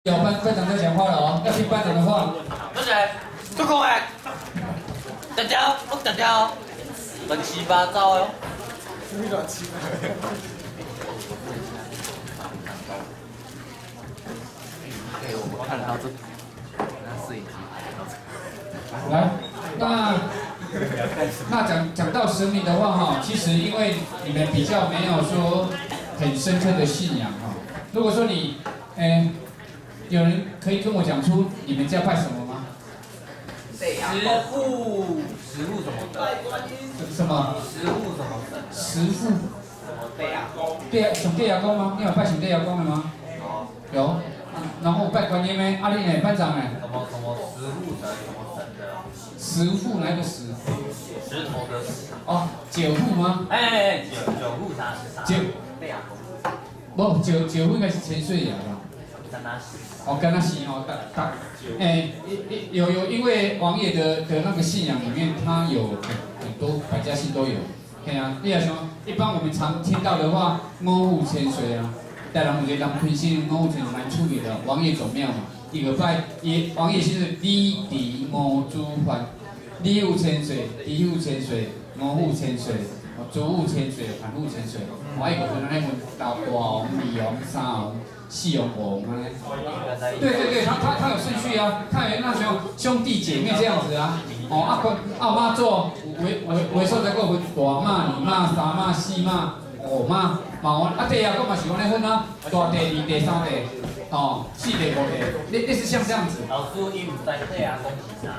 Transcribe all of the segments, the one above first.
有班长在讲话了哦，要听班长的话。不是，做空哎，大家不大家乱七八糟哟。乱七八糟。对，我看到这，那摄影机。来，那讲到神明的话哈，其实因为你们比较没有说很深刻的信仰哈。如果说你，有人可以跟我讲出你们家拜什么吗？食物什么的？什么？食物什么的？食父。什么对呀？对，上帝爷公吗？你有拜上帝爷公的吗？有。然后拜观音呢？阿丽呢？班长呢？什么食物神什么神的？石父哪个石？石头的石。哦，九父吗？九户啥？九。对呀。不，九父应该是千岁爷吧？跟他是。哦，跟他是哦，有，因为王爷的那个信仰里面，他有很多百家姓都有。对啊，你也想，一般我们常听到的话，五虎千岁啊，台南有一个人昆姓五虎千岁蛮出名的，王爷总庙嘛，一个拜，王爷是李狄五祖范，李虎千岁，狄虎千岁，五虎千岁。祖虎千岁，范虎千岁，我一个分安尼分大王、二王、三王、四王、五王安尼。对，他有顺序啊，他有那种兄弟姐妹这样子啊。哦，我妈做为所在个分大妈、二妈、三妈、四妈、五妈，第二个嘛是安尼分啊，大弟、二弟、三弟，四弟、五弟，类似像这样子。老师，你唔知对啊，恭喜啥？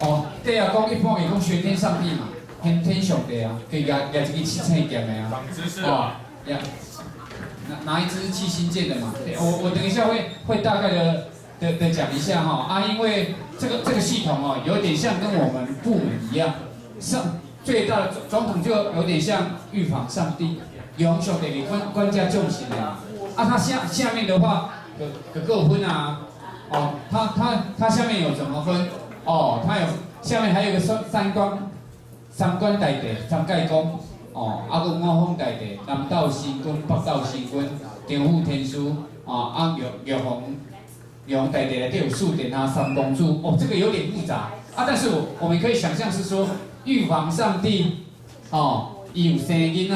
哦，对啊，讲一般会讲玄天上帝嘛。天上帝啊，可以拿一支七星剑的啊。长知识啊！呀，拿一支七星剑的嘛。我等一下会大概的讲一下哈啊，因为这个系统哦，有点像跟我们部门一样，最大的总统就有点像预防上帝，永上帝的官家重刑的啊。它下面的话各分啊，哦，它下面有怎么分？哦，它有下面还有个三官大帝、三界公，还有五方大帝、南道神君、北道神君、天父天师，玉皇大帝内底有四殿啊、三公主，这个有点复杂啊。但是我们可以想象是说，玉皇上帝，伊有生囡仔，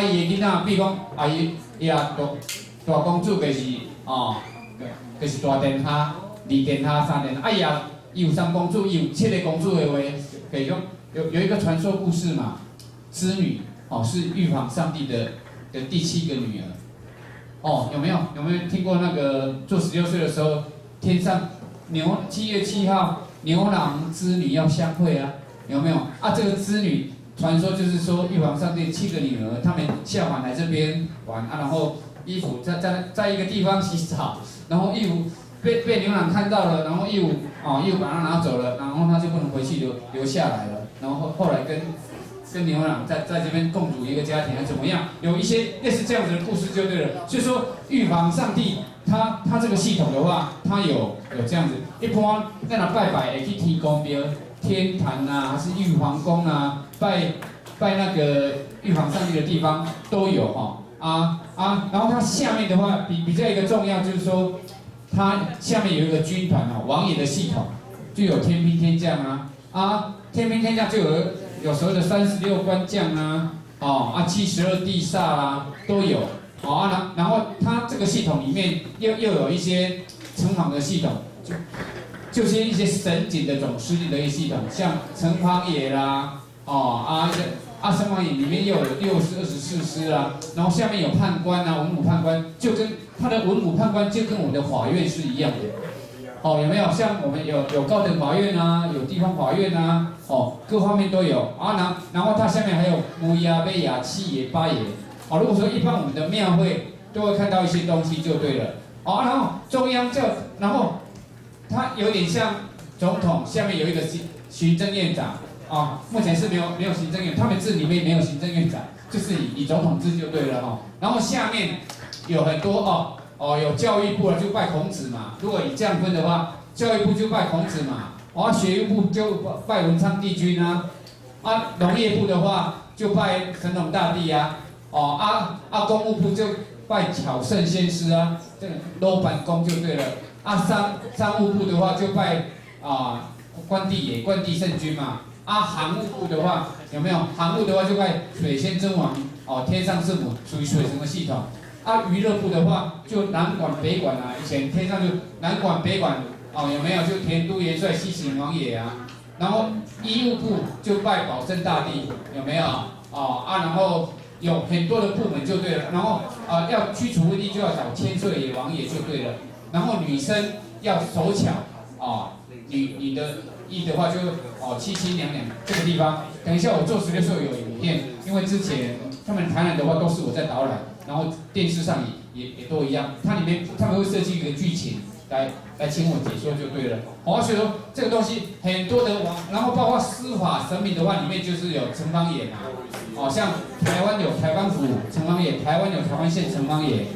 伊的囡仔，比如讲，伊大公主就是大殿下、二殿下、三殿下，伊有三公主，伊有7个公主的话，比如讲。有一个传说故事嘛，织女是玉皇上帝的第7个女儿，有没有听过那个做16岁的时候，天上7月7号牛郎织女要相会啊，有没有啊？这个织女传说就是说玉皇上帝7个女儿，她们下凡来这边玩啊，然后衣服在一个地方洗澡，然后衣服被牛郎看到了，然后衣服把它拿走了，然后他就不能回去留下来了。然后后来跟牛郎在这边共组一个家庭，还怎么样？有一些类似这样子的故事就对了。所以说，玉皇上帝他这个系统的话，他有这样子。一般在那拜会去天公庙、天坛啊，还是玉皇宫啊，拜那个玉皇上帝的地方都有然后它下面的话，比较一个重要就是说，它下面有一个军团王爷的系统，就有天兵天将天兵天将就有所谓的36官将72地煞啦都有然后它这个系统里面又有一些城隍的系统，就是一些神警的总司令的一个系统，像城隍爷啦城隍爷里面又有24师啊，然后下面有判官文武判官，就跟他的文武判官就跟我们的法院是一样的。有没有像我们有高等法院有地方法院各方面都有然后它下面还有乌鸦、贝雅、七爷、八爷如果说一般我们的庙会都会看到一些东西就对了然后中央然后它有点像总统，下面有一个行政院长目前是没有行政院，他们治里面没有行政院长，就是以总统制就对了然后下面有很多有教育部就拜孔子嘛，如果以这样分的话，教育部就拜孔子嘛，学务部就拜文昌帝君农业部的话就拜神农大帝公务部就拜巧圣先师这个楼板宫就对了。啊，商务部的话就拜关帝爷、关帝圣君嘛。啊，航务部的话有没有？航务的话就拜水仙真王天上圣母，属于水神的系统。啊，娱乐部的话就南管北管啊，以前天上就南管北管有没有？就田都元帅、西行王爷啊。然后医务部就拜保生大帝，有没有？然后有很多的部门就对了。然后要驱除瘟疫就要找千岁爷王爷就对了。然后女生要手巧女的意的话就七七娘娘这个地方。等一下我做16时候有影片，因为之前他们台南的话都是我在导览，然后电视上也都一样，它里面他们会设计一个剧情来请我解说就对了。所以说这个东西很多的然后包括司法神明的话，里面就是有城隍爷嘛，像台湾有台湾府城隍爷，台湾有台湾县城隍爷，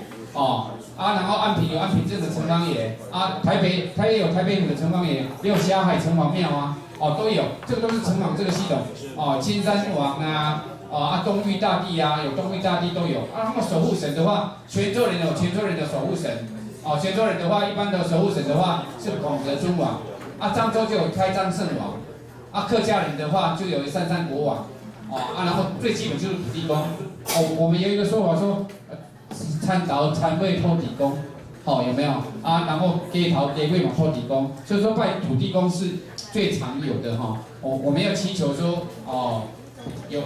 然后安平有安平镇的城隍爷，台北有台北府的城隍爷，也有霞海城隍庙啊，都有，这个都是城隍这个系统，金山王啊，东域大帝啊，有东域大帝都有，那么守护神的话，泉州人有泉州人的守护神，泉州人的话，一般的守护神的话是广德尊王，漳州就有开漳圣王，客家人的话就有三山国王，然后最基本就是土地公，我们有一个说法说。参头参尾土地公，有没有然后鸡头鸡尾嘛土地公，所以说拜土地公是最常有的我们要祈求说有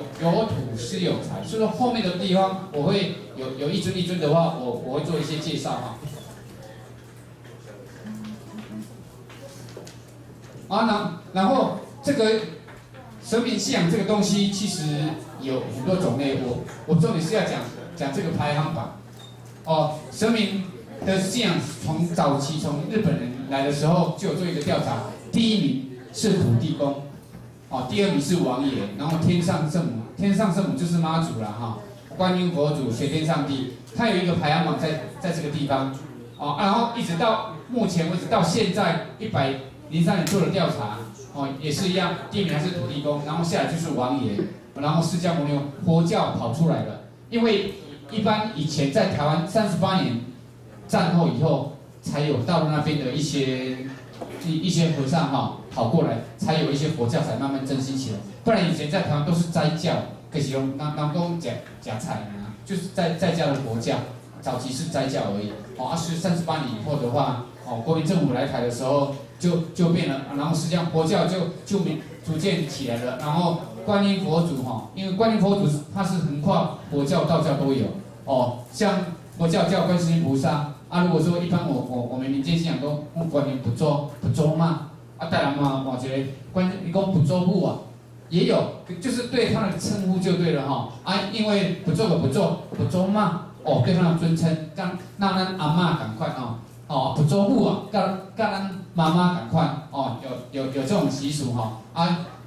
土是有财，所以说后面的地方我会有一尊一尊的话，我会做一些介绍然后这个神明信仰这个东西其实有很多种类，我重点是要讲这个排行榜。神明的信仰从早期从日本人来的时候就有做一个调查，第一名是土地公，第二名是王爷，然后天上圣母，天上圣母就是妈祖啦观音佛祖、玄天上帝，它有一个排行榜在这个地方，然后一直到目前为止到现在103人做了调查，也是一样，第一名还是土地公，然后下来就是王爷，然后释迦牟尼佛教跑出来了，因为一般以前在台湾38年战后以后，才有大陆那边的一些和尚跑过来，才有一些佛教才慢慢振兴起来。不然以前在台湾都是斋教，可是用南宫假菜就是斋教的佛教，早期是斋教而已。是38年以后的话，国民政府来台的时候就变了，然后实际上佛教就逐渐起来了，然后。观音佛祖因为观音佛祖它是横跨佛教、道教都有像佛教叫观世音菩萨如果说一般我们民间信仰都观音不周嘛当然嘛，我觉得你讲不周母也有，就是对他的称呼就对了因为不周嘛对他的尊称，让咱阿嬷赶快不周母跟咱妈妈赶快有这种习俗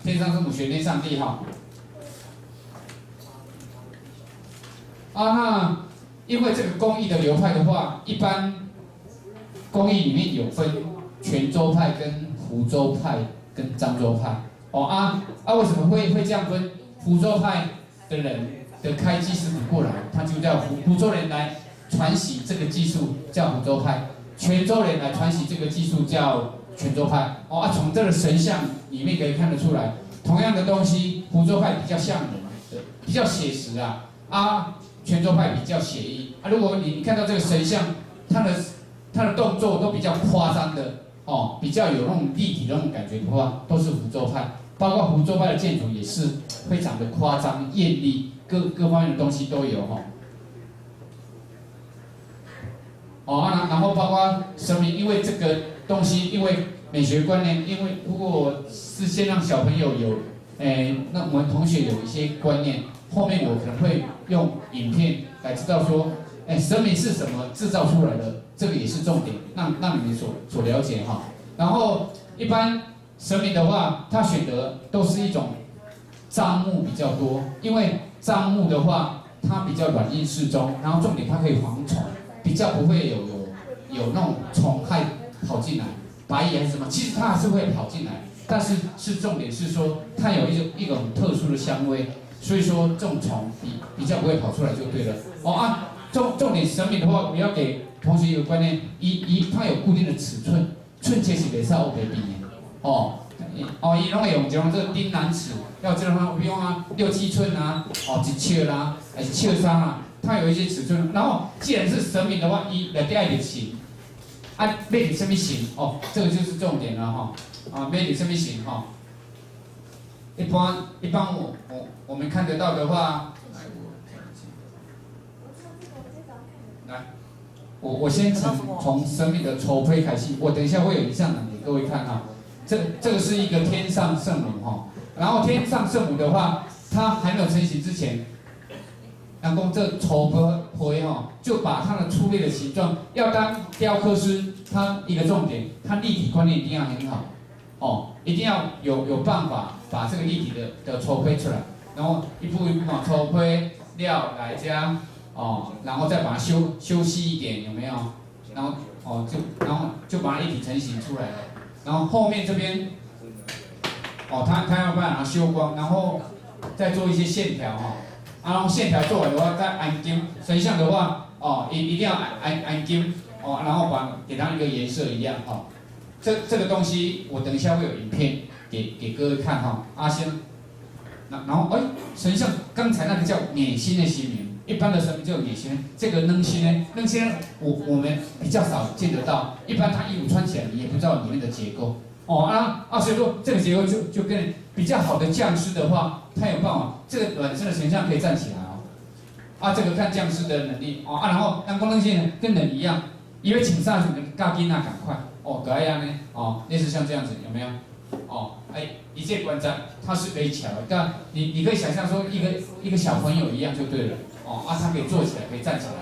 天上圣母、玄天上帝那因为这个公益的流派的话，一般公益里面有分泉州派、跟福州派、跟漳州派为什么会这样分？福州派的人的开基师傅过来，他就叫福州人来传习这个技术，叫福州派；泉州人来传习这个技术，叫泉州派。从这个神像里面可以看得出来，同样的东西，福州派比较像人，比较写实泉州派比较写意如果你看到这个神像，他的动作都比较夸张的比较有那种立体的那种感觉的话，都是福州派。包括福州派的建筑也是非常的夸张、艳丽，各方面的东西都有然后包括神明，因为这个东西，因为美学观念，因为如果是先让小朋友有，那我们同学有一些观念，后面我可能会用影片来知道说，神明是什么制造出来的，这个也是重点，让你们所了解然后一般神明的话，他选的都是一种樟木比较多，因为樟木的话，它比较软硬适中，然后重点它可以防虫，比较不会有那种虫害跑进来，白蚁还是什么，其实它还是会跑进来，但是重点是说它有一种很特殊的香味，所以说这种虫比较不会跑出来就对了重点神明的话，不要给同时有观念，它有固定的尺寸，寸切是袂使乌白变的，哦。伊拢会用这个丁兰尺，要这种比如讲6、7寸啊，1尺啦，还是尺3啊，它有一些尺寸。然后既然是神明的话，伊内底爱就形，买伫什么形？这个就是重点了哈。买伫什么形哈？一般我们看得到的话，来，我先从神明的筹胚开始，我等一下会有影像档给各位看哈。这个是一个天上圣母哈，然后天上圣母的话，它还没有成型之前，然后这筹胚哈，就把它的粗略的形状，要当雕刻师，它一个重点，它立体观念一定要很好，一定要有办法把这个立体的筹胚出来，然后一步一步把筹胚料来加然后再把它修细一点，有没有？然后就把它立体成型出来了。然后后面这边，他要把它修光，然后再做一些线条然后线条做完的话，再按金神像的话，一定要按金然后给它一个颜色一样这个东西我等一下会有影片给各位看阿先，然后神像刚才那个叫捻心的心灵，一般的神明叫捻心，这个扔心呢，我们比较少见得到，一般他衣服穿起来你也不知道里面的结构所以说这个结构就跟比较好的匠师的话，他有办法，这个软身的形象可以站起来这个看匠师的能力然后让功能性跟人一样，因为请上去嘎紧赶快可爱呢类似像这样子有没有一键观瞻，它是可以巧的，但你可以想象说一个小朋友一样就对了他可以坐起来，可以站起来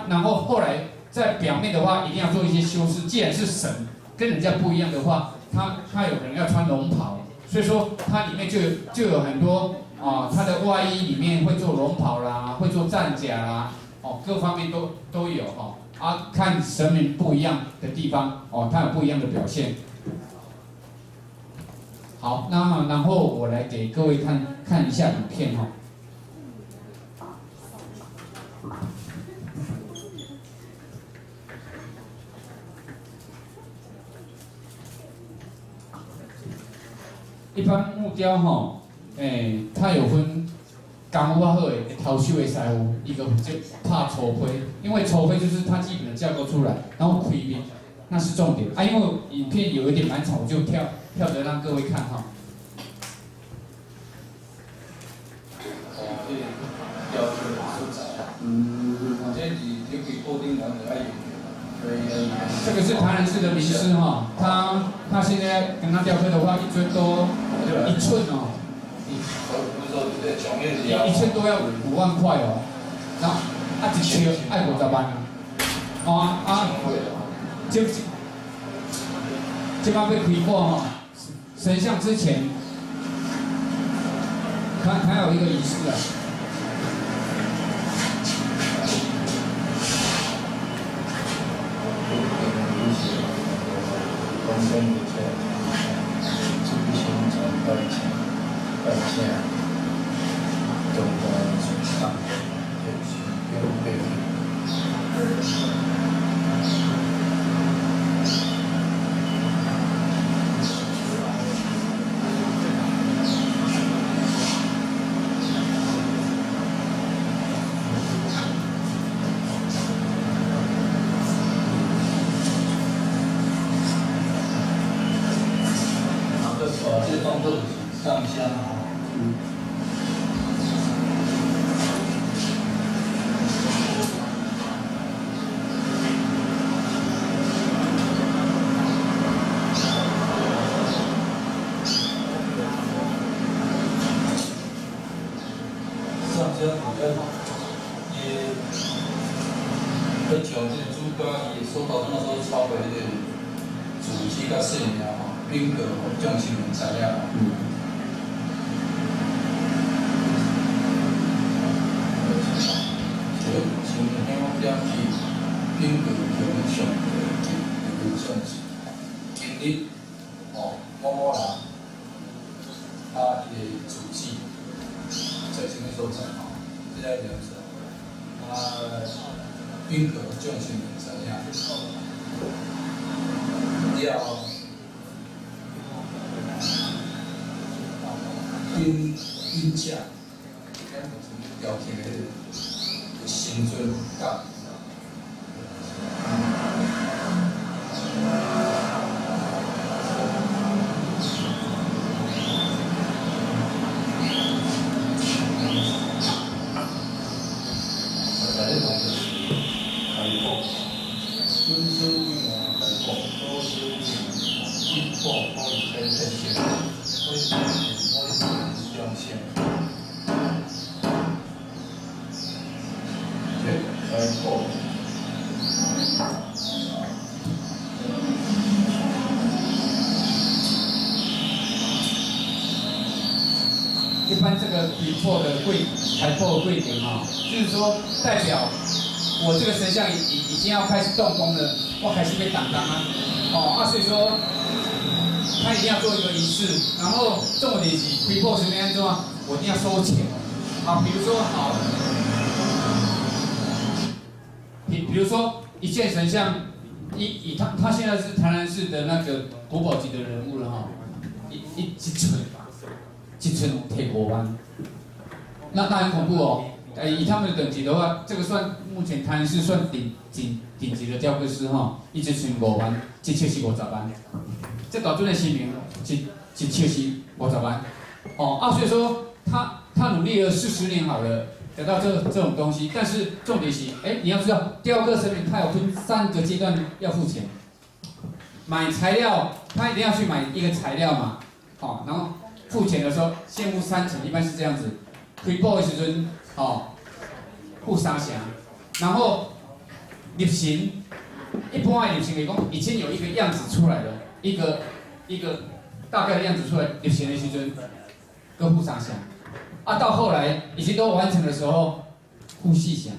然后后来在表面的话，一定要做一些修饰。既然是神，跟人家不一样的话，他有可能要穿龙袍，所以说它里面就有很多它的外衣里面会做龙袍啦，会做战甲啦，各方面都有看神明不一样的地方它有不一样的表现。好，那然后我来给各位看一下影片一般木雕它有分刚好好的头手的师傅，一个就拍筹胚，因为筹胚就是它基本的架构出来，然后开面，那是重点因为影片有一点蛮长，我就跳着让各位看这个是台南市的名师他现在跟他雕刻的话，一尊都1寸1寸都要5万块然后1尺要50万这把被开过神像之前，他有一个仪式上香很像这个主角伊所头前所操的迄个主机甲性命品格众生唔知影。品格基本上基本上是经历某某人他伊个自己在什么所在这个样子了因价要听的生存感。一般这个破的台破跪顶哈，就是说代表我这个神像已经要开始动工了，我开始被挡当啊，所以说他一定要做一个仪式，然后重点是开破什么样做啊？我一定要收钱，好，比如说比如说一件神像，他现在是台南市的那个国宝级的人物了哈，一寸。一寸铁锅湾，那很恐怖哦。以他们的等级的话，这个算目前台南市算顶级的雕刻师哈，一寸5万，一尺是50万。这导尊的姓名，一尺是50万。所以说他努力了40年好了，得到这种东西。但是重点是，你要知道雕刻神明他有分3个阶段要付钱。买材料，他一定要去买一个材料嘛，然后。付钱的时候，先付3成，一般是这样子。开播的时阵，付3成，然后立形，一般的立形来讲，已经有一个样子出来了，一个大概的样子出来，立形的时阵，各付3成。到后来已经都完成的时候，付4成。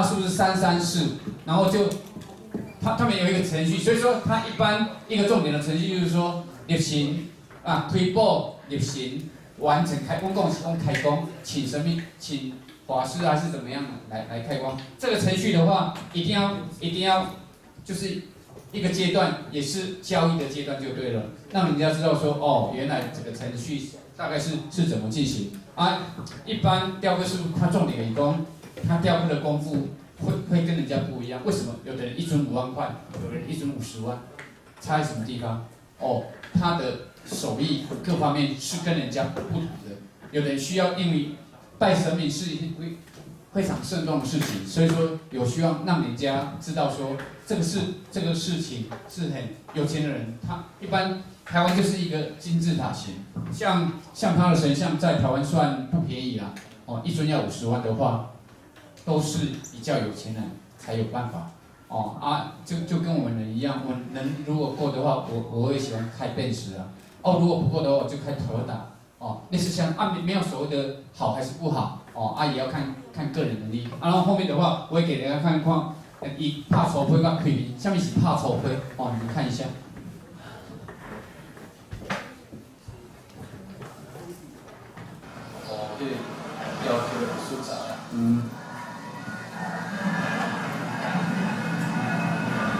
是不是334？然后就他们有一个程序，所以说他一般一个重点的程序就是说立形。开播立形完成我讲是开工，请神明，请法师还是怎么样来开光。这个程序的话，一定要就是一个阶段，也是交易的阶段就对了，让人家知道说原来这个程序大概是怎么进行。一般雕刻师傅他重点的工，他雕刻的功夫会跟人家不一样。为什么？有的人一尊5万块，有的人一尊50万，差在什么地方？他的手艺各方面是跟人家不同的，有人需要，因为拜神明是非常慎重的事情，所以说有需要让人家知道说这个事情是很有钱的人，他一般台湾就是一个金字塔型，像他的神像在台湾算不便宜啦，一尊要50万的话，都是比较有钱人才有办法。就跟我们人一样，我人如果够的话，我会喜欢开奔驰啊。如果不够的话，我就开Toyota。类似像没有所谓的好还是不好，也要看个人能力。然后后面的话，我会给大家看看，以拍粗胚跟开面，下面是拍粗胚，你们看一下。这个雕刻很复杂。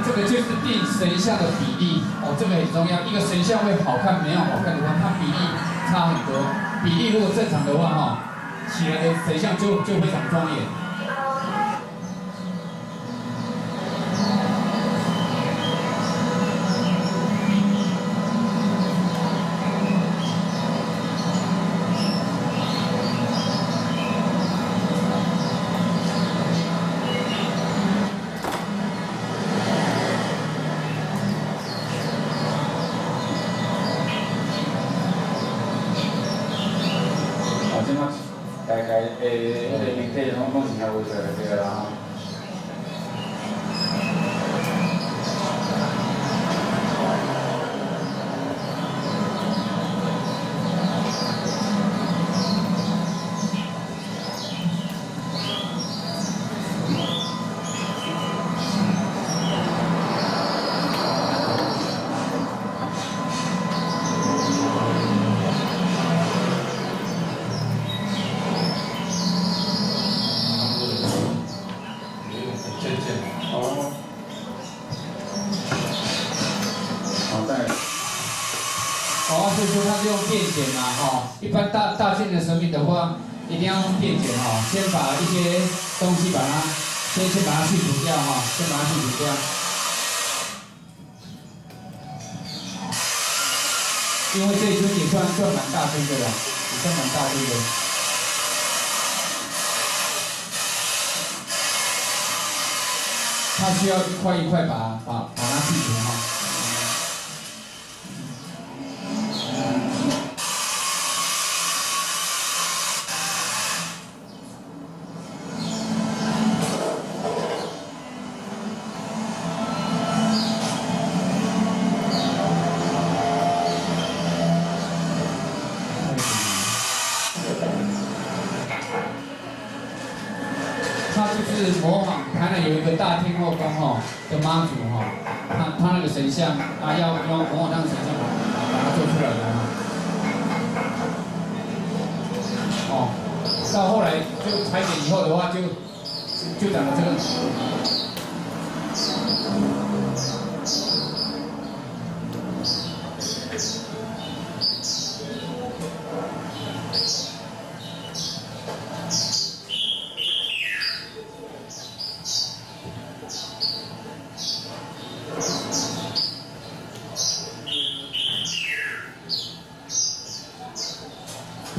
这个就是定神像的比例这个很重要。一个神像会好看没有好看的话，它比例差很多。比例如果正常的话起来的神像就非常庄严。大概那个面体拢是遐有做就对啦。所以说它是用电剪嘛，一般大件的生命的话，一定要用电剪先把一些东西把它先把它去除掉先把它去除掉。因为这一尊也算蛮大尊的了，也算蛮大尊的。它需要一块一块把它去除它就是模仿台南有一个大天后宫的妈祖他那个神像要模仿那个神像把它做出来的到后来就裁剪以后的话就长了这个。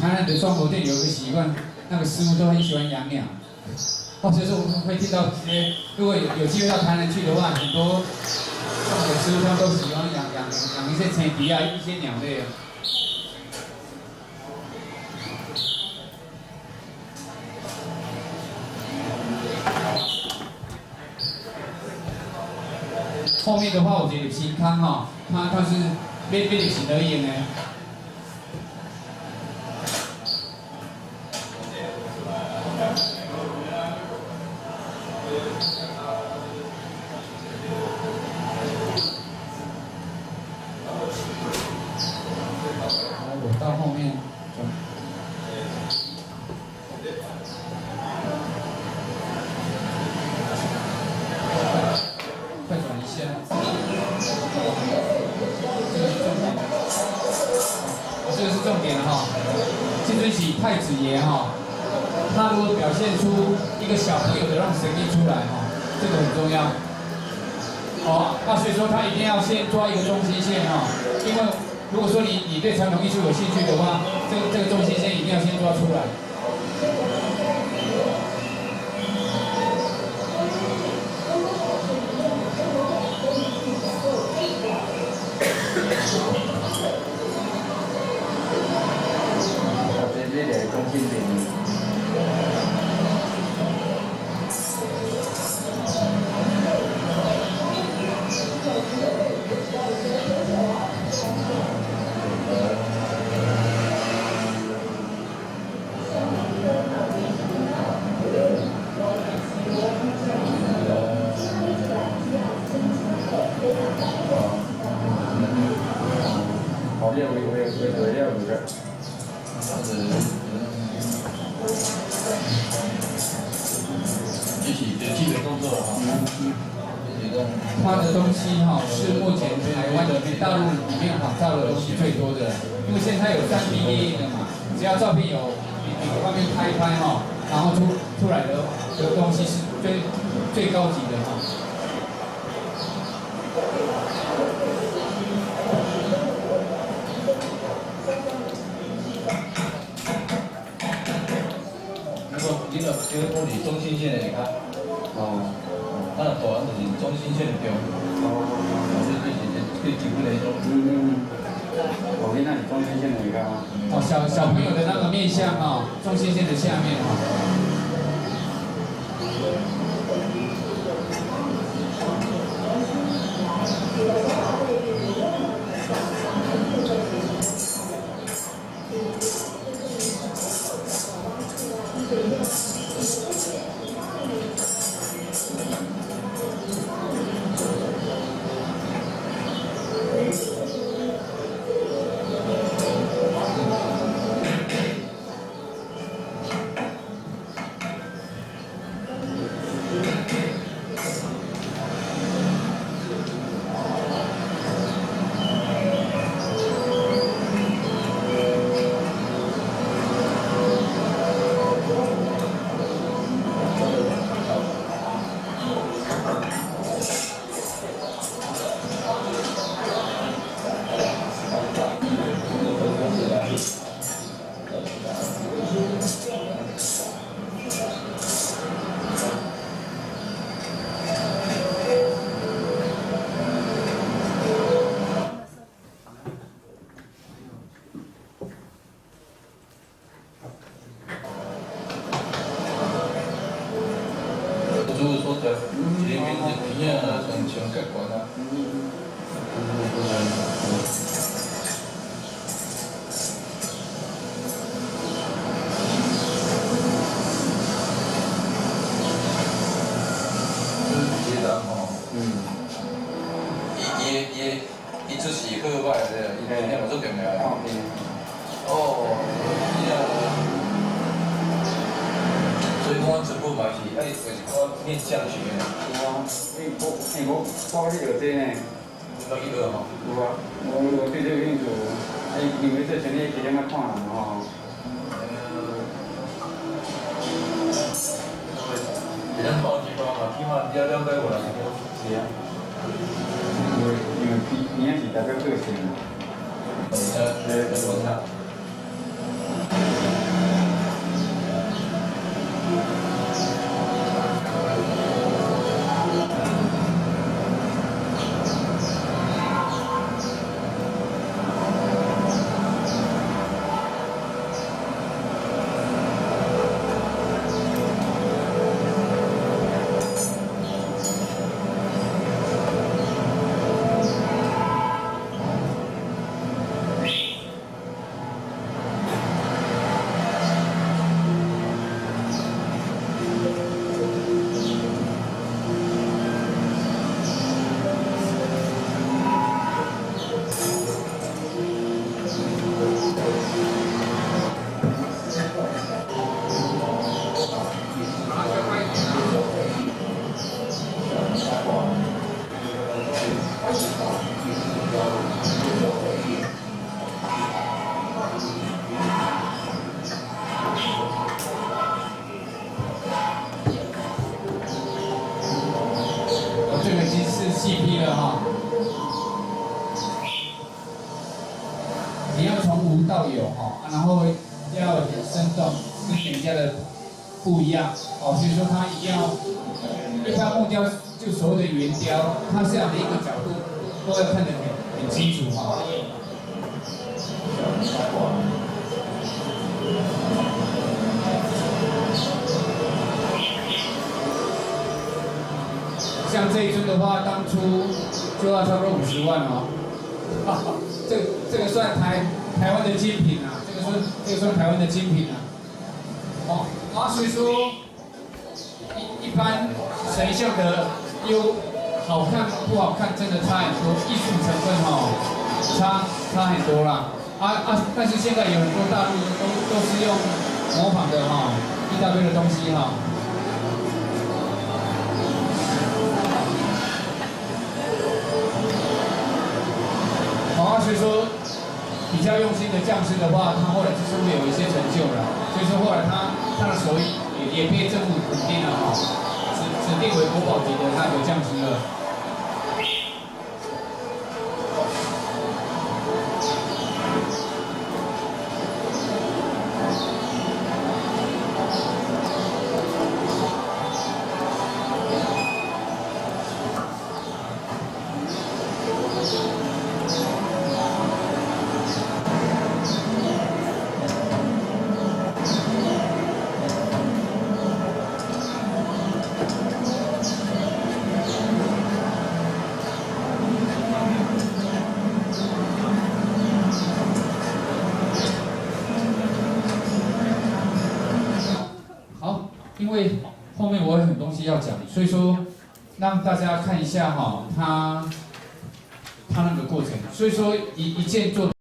台南的双佛店有一个习惯，那个师傅都很喜欢养鸟。所以说我们会听到一些，如果有机会到台南去的话，很多像的师傅他们都喜欢养一些青笛一些鸟类。后面的话，我觉得新康它是练的是得意呢。我到后面快转一下，这个是重点金尊喜太子爷他如果表现出一个小朋友的那种神力出来这个很重要。所以说他一定要先抓一个中心线因为如果说你对传统艺术有兴趣的话，这个中心线一定要先抓出来。这个中心点。好，这个。基本动作他的东西是目前台湾里面大陆里面仿造的东西最多的，因为现在有3D 列印的嘛，只要照片有你外面拍一拍然后出来的东西是最高级的你就我离中心线的较咱大汉就是中心线的中，这基本的种。我跟那里中心线的你看吗？小朋友的那个面相中心线的下面上更悬啊。就是这人吼，伊就是好歹的，伊今天有做重要的。哦，所以我全部嘛是就是我念降学的。有啊，我去学这呢。你去学吼？有啊，我对这个兴趣，因为这前天几天在看人吼。人家报几包嘛，起码200个人。是啊。因为边是代表个性。我看。这个已经是细批了哈。你要从无到有哈，然后要很生动，跟人家的不一样哦。所以说它一定要，一般木雕就所谓的圆雕，它这样的一个角度都要看得很清楚哈。像这一尊的话，当初就要差不多50万哦。这个算台湾的精品啊，这个算台湾的精品啊。哦，所以说一般神像的好看不好看，真的差很多，艺术成分哦，差很多啦。但是现在有很多大陆都是用模仿的哈，一大堆的东西哈。所以说，比较用心的匠师的话，他后来就是会有一些成就了。所以说后来他的手艺也被政府肯定了哈，指定为国宝级的那个匠师了。因为后面我有很多东西要讲，所以说让大家看一下哈，他那个过程。所以说一件作